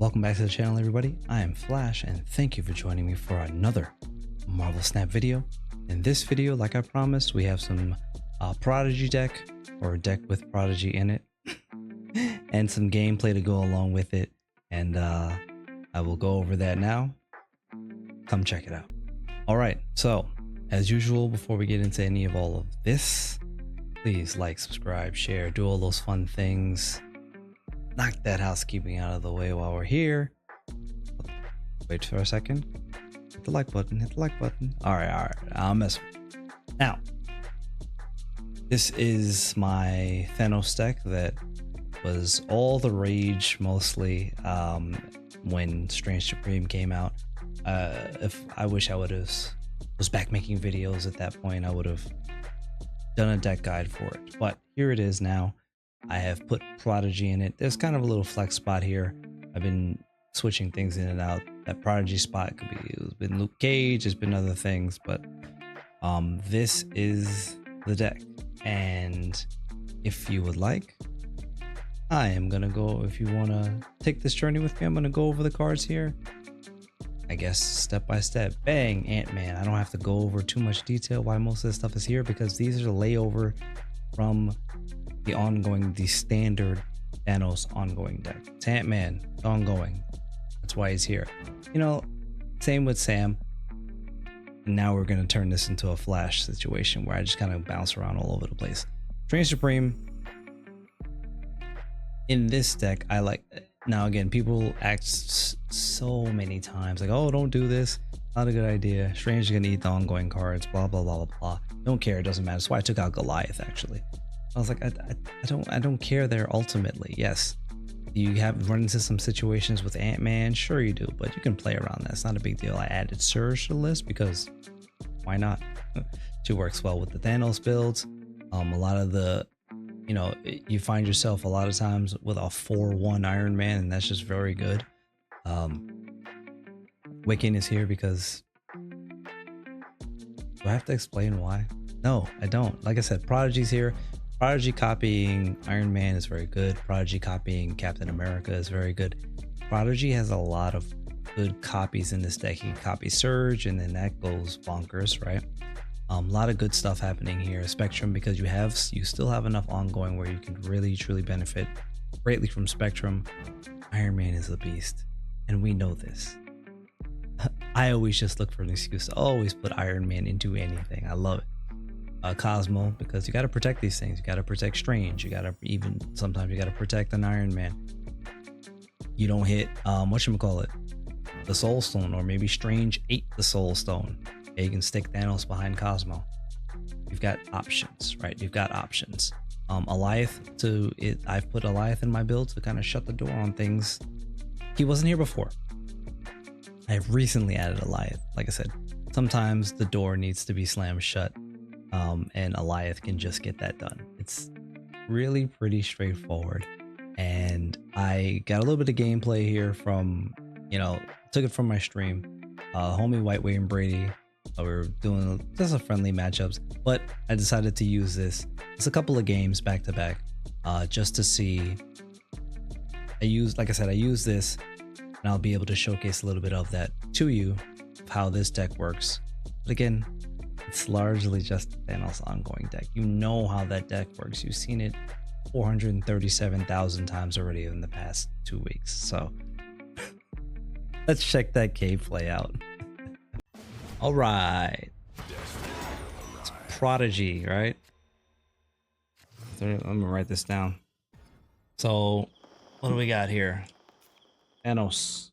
Welcome back to the channel, everybody. I am Flash, and thank you for joining me for another Marvel Snap video. In this video, like I promised, we have some Prodigy deck, or a deck with Prodigy in it, and some gameplay to go along with it. And I will go over that now. Come check it out. All right, so as usual, before we get into any of all of this, please like, subscribe, share, do all those fun things. Knock that housekeeping out of the way while we're here. Wait for a second. Hit the like button. Hit the like button. All right. I'll mess with it. Now, this is my Thanos deck that was all the rage mostly when Strange Supreme came out. If I wish I was back making videos at that point, I would have done a deck guide for it. But here it is now. I have put Prodigy in it. There's kind of a little flex spot here. I've been switching things in and out. That Prodigy spot could be, it's been Luke Cage, it's been other things, but this is the deck. And if you would like, I am gonna go, if you wanna take this journey with me, I'm gonna go over the cards here. I guess step by step. Bang, Ant-Man. I don't have to go over too much detail why most of this stuff is here, because these are the layover from the standard Thanos ongoing deck. It's Ant-Man, it's ongoing. That's why he's here. You know, same with Sam. And now we're gonna turn this into a Flash situation where I just kind of bounce around all over the place. Strange Supreme. In this deck, I like, now again, people act so many times like, oh, don't do this, not a good idea. Strange is gonna eat the ongoing cards, blah, blah, blah, blah, blah. Don't care, it doesn't matter. That's why I took out Goliath, actually. I was like, I don't care there ultimately. Yes, you have run into some situations with Ant-Man, sure you do, but you can play around that. It's not a big deal. I added Surge to the list because why not? She works well with the Thanos builds. A lot of the, you know, you find yourself a lot of times with a 4-1 Iron Man, and that's just very good. Wiccan is here because, do I have to explain why? No, I don't. Like I said, Prodigy's here. Prodigy copying Iron Man is very good. Prodigy copying Captain America is very good. Prodigy has a lot of good copies in this deck. He copies Surge, and then that goes bonkers, right? A lot of good stuff happening here. Spectrum, because you still have enough ongoing where you can really truly benefit greatly from Spectrum. Iron Man is a beast, and we know this. I always just look for an excuse to always put Iron Man into anything. I love it. Cosmo, because you got to protect these things. You got to protect Strange. You got to sometimes you got to protect an Iron Man. You don't hit whatchamacallit, the Soul Stone, or maybe Strange ate the Soul Stone. You can stick Thanos behind Cosmo. You've got options, right? You've got options. Alioth I've put Alioth in my build to kind of shut the door on things. He wasn't here before. I have recently added Alioth. Like I said, sometimes the door needs to be slammed shut. And Alioth can just get that done. It's really pretty straightforward. And I got a little bit of gameplay here from, you know, took it from my stream. Homie Whiteway and Brady, we were doing just a friendly matchups, but I decided to use this. It's a couple of games back to back, just to see. Like I said, I use this, and I'll be able to showcase a little bit of that to you, of how this deck works. But again, it's largely just Thanos ongoing deck. You know how that deck works. You've seen it 437,000 times already in the past 2 weeks. So let's check that gameplay out. All right. It's Prodigy, right? I'm gonna write this down. So what do we got here? Thanos.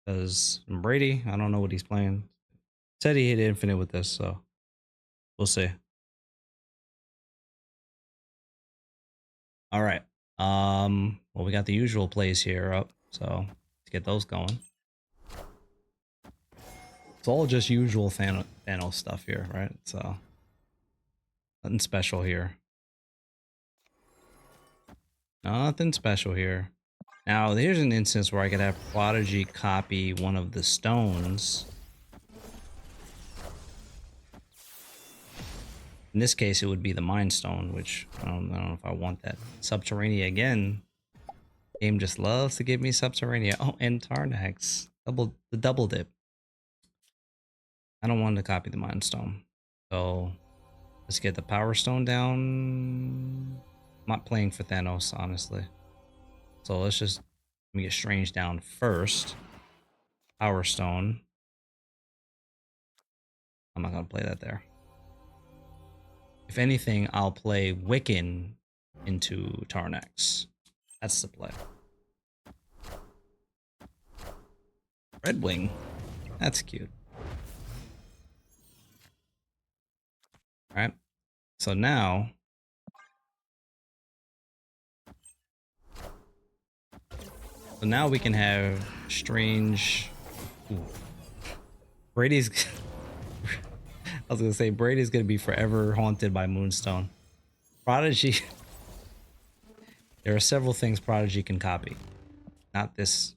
Because Brady, I don't know what he's playing. Said he hit infinite with this, so we'll see. All right. Well, we got the usual plays here up, so let's get those going. It's all just usual Thanos stuff here, right? So nothing special here. Nothing special here. Now, here's an instance where I could have Prodigy copy one of the stones. In this case, it would be the Mind Stone, which I don't know if I want that. Subterranea again. Game just loves to give me Subterranea. Oh, and Tarnax. The double dip. I don't want to copy the Mind Stone. So let's get the Power Stone down. I'm not playing for Thanos, honestly. So let's just let me get Strange down first. Power Stone. I'm not gonna play that there. If anything, I'll play Wiccan into Tarnax. That's the play. Red Wing. That's cute. Alright. So now we can have Strange. Ooh. Brady's I was gonna say Brady's gonna be forever haunted by Moonstone. Prodigy. There are several things Prodigy can copy. Not this.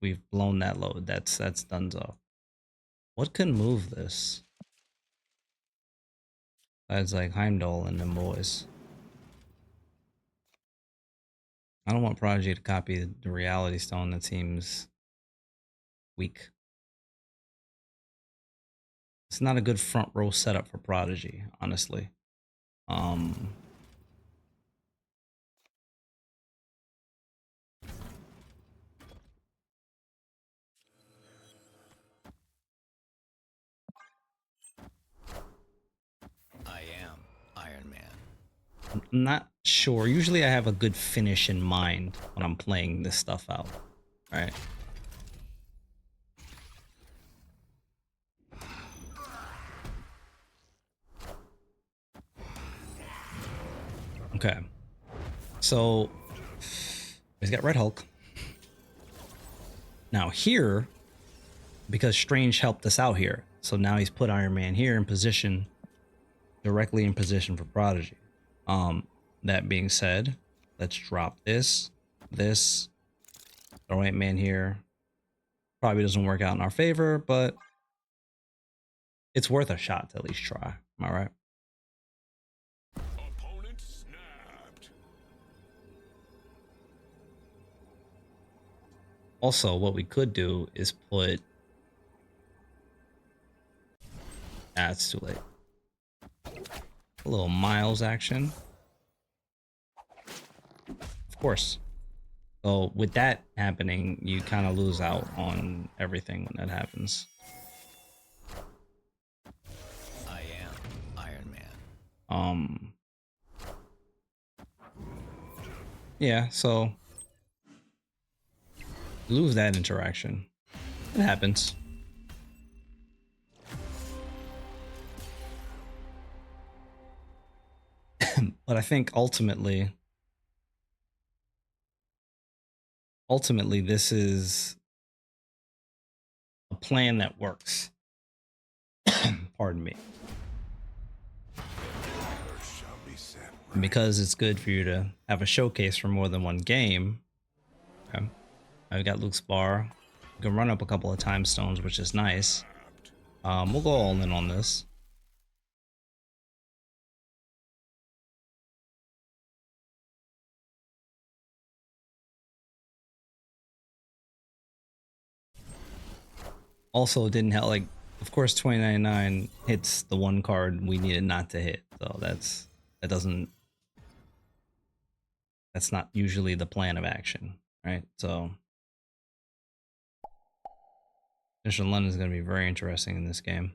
We've blown that load. That's donezo. What can move this? Besides like Heimdall and them boys. I don't want Prodigy to copy the Reality Stone. That seems weak. It's not a good front row setup for Prodigy, honestly. I am Iron Man. I'm not sure. Usually I have a good finish in mind when I'm playing this stuff out. Right? Okay. So he's got Red Hulk. Now here, because Strange helped us out here, so now he's put Iron Man here in position, directly in position for Prodigy. That being said, let's drop this, throw Ant-Man here. Probably doesn't work out in our favor, but it's worth a shot to at least try. Am I right? Opponent snapped. Also, what we could do is put... Ah, it's too late. A little Miles action. Of course. So with that happening, you kind of lose out on everything when that happens. I am Iron Man. Yeah, so lose that interaction. It happens. But I think ultimately this is a plan that works. Pardon me. And because it's good for you to have a showcase for more than one game. Okay. I've got Luke's bar. You can run up a couple of time stones, which is nice. We'll go all in on this. Also, it didn't help. Like, of course, 2099 hits the one card we needed not to hit. So that's not usually the plan of action, right? So, Mission London is going to be very interesting in this game.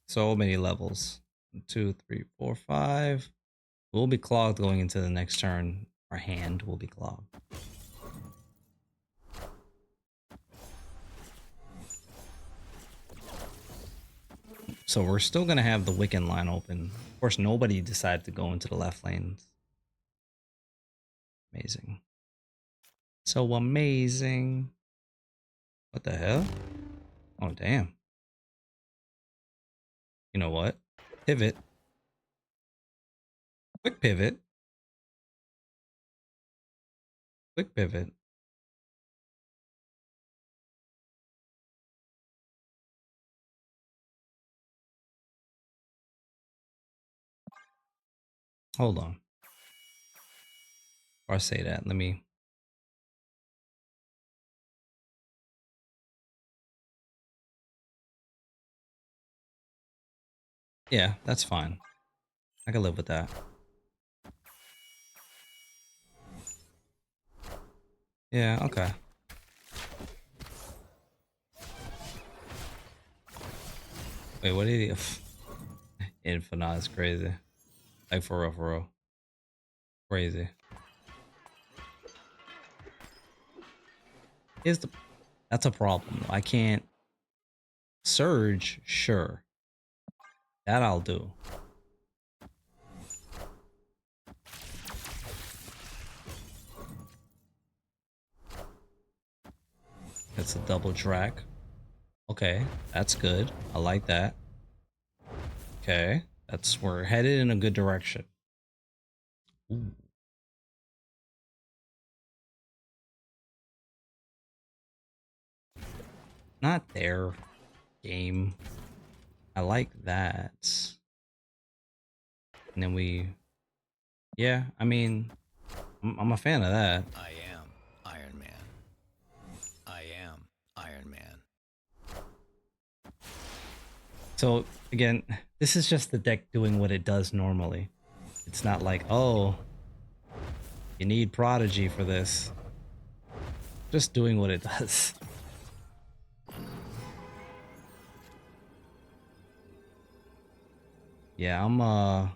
So many levels. 1, 2, 3, 4, 5. We'll be clogged going into the next turn. Our hand will be clogged. So we're still going to have the Wiccan line open. Of course, nobody decided to go into the left lanes. Amazing. So amazing. What the hell? Oh, damn. You know what? Pivot. Quick pivot. Quick pivot. Hold on. Before I say that, let me. Yeah, that's fine. I can live with that. Yeah, okay. Wait, what did he? Infinite is crazy. Like for real, for real. Crazy. Is the That's a problem. I can't surge, sure. That I'll do. It's a double track. Okay, that's good. I like that. Okay, we're headed in a good direction. Ooh. Not their game. I like that. And then yeah, I mean, I'm a fan of that. I am Iron Man. I am Iron Man. So again, this is just the deck doing what it does normally. It's not like, oh, you need Prodigy for this. Just doing what it does. Yeah, I'm gonna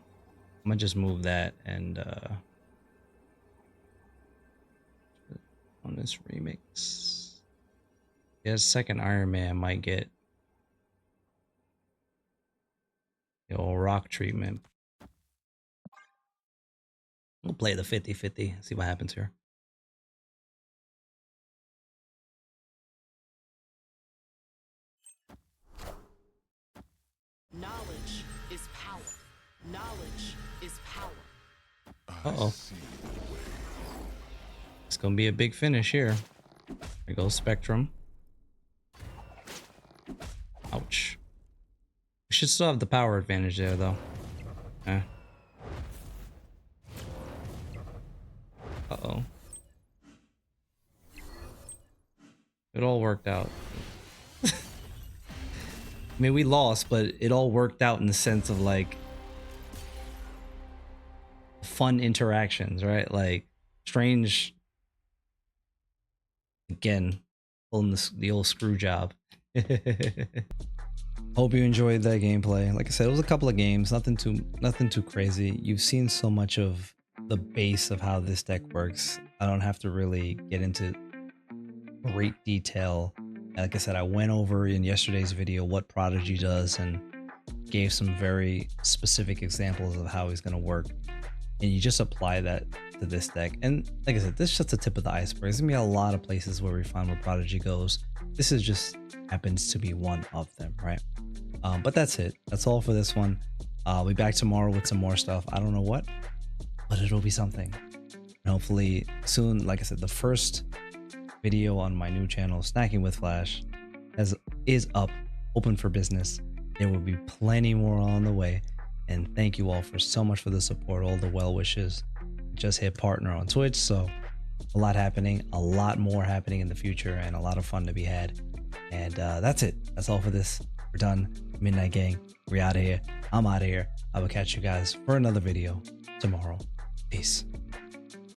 just move that and on this remix. Yeah, second Iron Man might get the old rock treatment. We'll play the 50-50, see what happens here. Knowledge is power. Knowledge is power. Uh-oh. It's gonna be a big finish here. There goes Spectrum. Ouch. We should still have the power advantage there, though. Uh-oh. It all worked out. I mean, we lost, but it all worked out in the sense of, like, fun interactions, right? Like, strange... Again, pulling the old screw job. Hope you enjoyed that gameplay. Like I said, it was a couple of games, nothing too crazy. You've seen so much of the base of how this deck works. I don't have to really get into great detail. Like I said, I went over in yesterday's video what Prodigy does and gave some very specific examples of how he's going to work. And you just apply that to this deck. And like I said, this is just the tip of the iceberg. There's gonna be a lot of places where we find where Prodigy goes. This is just happens to be one of them, right? But that's it. That's all for this one. I'll be back tomorrow with some more stuff. I don't know what, but it'll be something. And hopefully soon, like I said, the first video on my new channel, Snacking with Flash, is up, open for business. There will be plenty more on the way. And thank you all for so much for the support, all the well wishes. Just hit partner on Twitch, so a lot happening, a lot more happening in the future, and a lot of fun to be had. And that's it. That's all for this. We're done. Midnight Gang, we're out of here. I'm out of here. I will catch you guys for another video tomorrow. Peace.